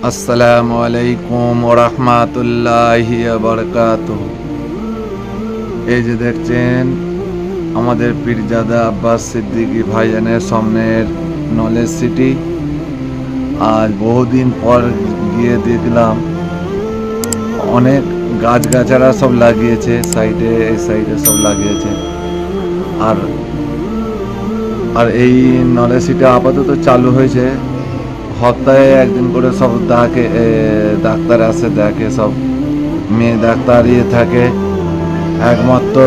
আসসালামু আলাইকুম ওয়া রাহমাতুল্লাহি ওয়া বারাকাতুহু। এই যে দেখছেন আমাদের পীরজাদা আব্বাস সিদ্দিকী ভাইজানের সামনের নলেজ সিটি। আজ বহুদিন পর গিয়ে দেখলাম অনেক গাছগাছারা সব লাগিয়েছে, সাইডে এই সাইডে সব লাগিয়েছে। আর আর এই নলেজ সিটি আপাতত চালু হয়েছে। সপ্তাহে একদিন করে সব ডাক্তার আসে, দেখে, সব মেয়ে ডাক্তার থাকে। একমাত্র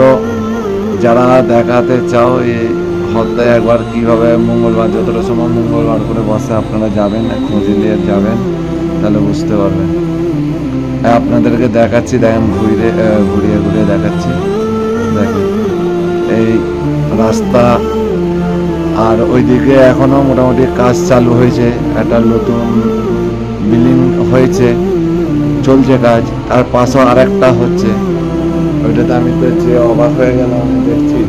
যারা দেখাতে চাও এই সপ্তাহে একবার কীভাবে মঙ্গলবার, যতটা সময় মঙ্গলবার করে বসে, আপনারা যাবেন, খোঁজ নিয়ে যাবেন, তাহলে বুঝতে পারবেন। আপনাদেরকে দেখাচ্ছি, দেখেন, ঘুরিয়ে ঘুরিয়ে দেখাচ্ছি। দেখেন এই রাস্তা, আর ওইদিকে এখনো মোটামুটি কাজ চালু হয়েছে। একটা নতুন বিল্ডিং হয়েছে, চলছে কাজ। আর পাশেও আরেকটা হচ্ছে, ওইটাতে আমি তো অবাক হয়ে গেলাম। আমি দেখছি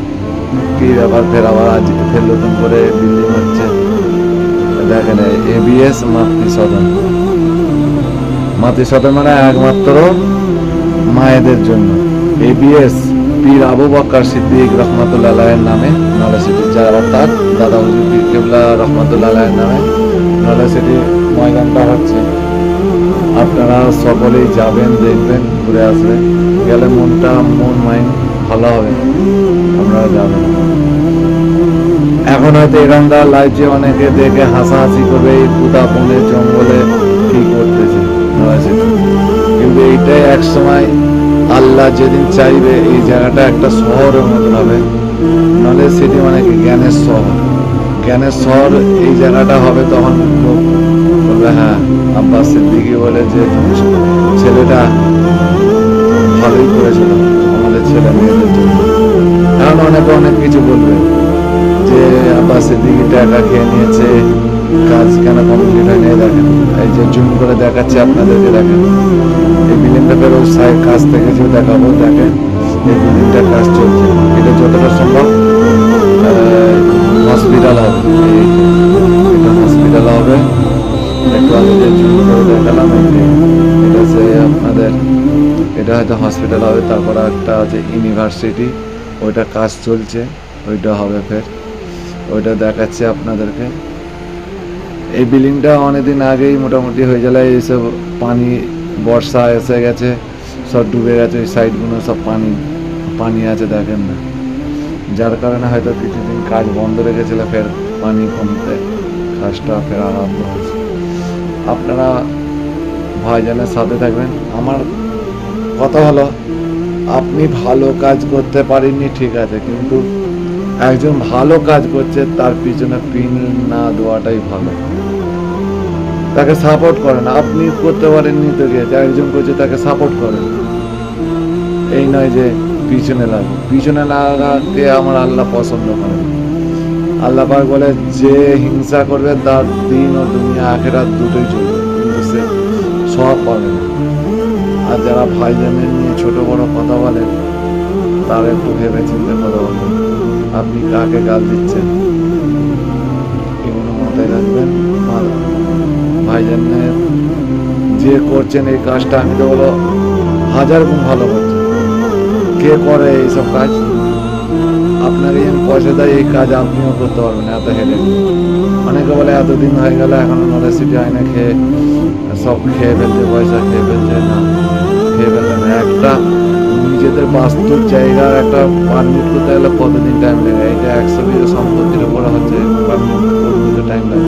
কি ব্যাপার, ফের আবার আজ ফের নতুন করে বিল্ডিং হচ্ছে। দেখেন এবিএস মাতৃসদন। মাতৃসদন মানে একমাত্র মায়েদের জন্য। এবিএস পীর আবু বকর সিদ্দিক রহমাতুল্লাহ আলাইহির নামে নলেজ সিটি, যার অর্থাৎ দাদা হুজুর পীর কেবলা রহমাতুল্লাহ আলাইহির নামে নলেজ সিটি ময়দানটা হচ্ছে। আপনারা সকলেই যাবেন, দেখবেন, ঘুরে আসবেন, গেলে মন মাইন্ড ভালো হবে। আপনারা যাবেন। এখন হয়তো এখানকার লাইফে অনেকে দেখে হাসাহাসি করবে, এই পুতা বনের জঙ্গলে কি করতেছে নলেজ সিটি। কিন্তু এইটাই এক সময় আল্লাহ যেদিন চাইবে এই জায়গাটা একটা শহরের মতন হবে। নলেজ সিটি মানে কি? জ্ঞানের শহর। জ্ঞানের শহর এই জায়গাটা হবে। তখন লোক বলবে, হ্যাঁ, আব্বাস সিদ্দিকী বলে যে ছেলেটা ভালোই করেছিল আমাদের ছেলে মেয়েদের জন্য। কারণ অনেকে অনেক কিছু বলবে যে আব্বাস সিদ্দিকী টাকা খেয়ে নিয়েছে, কাজ কেন কমপ্লিট হয়নি। দেখেন এই যে জুম করে দেখাচ্ছে আপনাদেরকে, দেখেন এই বিল্ডিংটা বেরো কাজ থেকে যে দেখাবো। দেখেন এই বিল্ডিংটার কাজ চলছে। এটা যতটা সম্ভব হসপিটাল হবে। এটা হসপিটাল হবে। একটু আগে যে জুম করে দেখালাম, এটা সে আপনাদের, এটা হয়তো হসপিটাল হবে। তারপর একটা আছে ইউনিভার্সিটি, ওইটা কাজ চলছে, ওইটা হবে ফের। ওইটা দেখাচ্ছে আপনাদেরকে। এই বিল্ডিংটা অনেকদিন আগেই মোটামুটি হয়ে গেলে এইসব পানি, বর্ষা এসে গেছে, সব ডুবে গেছে। এই সাইডগুলো সব পানি আছে, দেখেন না, যার কারণে হয়তো কিছুদিন কাজ বন্ধ রেখেছিল। ফের পানি কমতে কাজটা ফের আরম্ভ হয়েছে। আপনারা ভাইজানের সাথে থাকবেন। আমার কথা হলো, আপনি ভালো কাজ করতে পারেননি ঠিক আছে, কিন্তু একজন ভালো কাজ করছে তার পিছনে পিন না দেওয়াটাই ভালো। তাকে সাপোর্ট করেন। আপনি করতে পারেননি তো গিয়ে একজন করছে তাকে সাপোর্ট করেন। এই নয় যে পিছনে লাগাকে আমার আল্লাহ পছন্দ করেন। আল্লাহ পাক বলে, যে হিংসা করবে তার দিন ও দুনিয়া আখেরাত দুটোই চলবে, কিন্তু সে সব পাবে না। আর যারা ভাইজানের নিয়ে ছোট বড় কথা বলেন, তার একটু ভেবে চিন্তে কথা বলবেন। আপনি কাকে গাল দিচ্ছেন এগুলো মাথায় রাখবেন। আর ভাইজানের যে করছেন এই কাজটা, আমি তো বলো 1000 গুণ ভালো করছেন। কে করে এইসব কাজ? আপনাকে পয়সা দেয় এই কাজ আপনিও করতে পারবেন, এত হেলে। অনেকে বলে এতদিন হয়ে গেল এখনো নলেজ সিটি হয় না, সব খেয়ে ফেলছে, পয়সা খেয়ে ফেলছে। না, খেয়ে ফেলবে না। একটা নিজেদের বাস্তব জায়গার একটা পারমিট করতে গেলে কতদিন টাইম লাগে? এটা 100 বিঘা সম্পত্তির উপরে হচ্ছে, পারমিট করতে টাইম লাগে।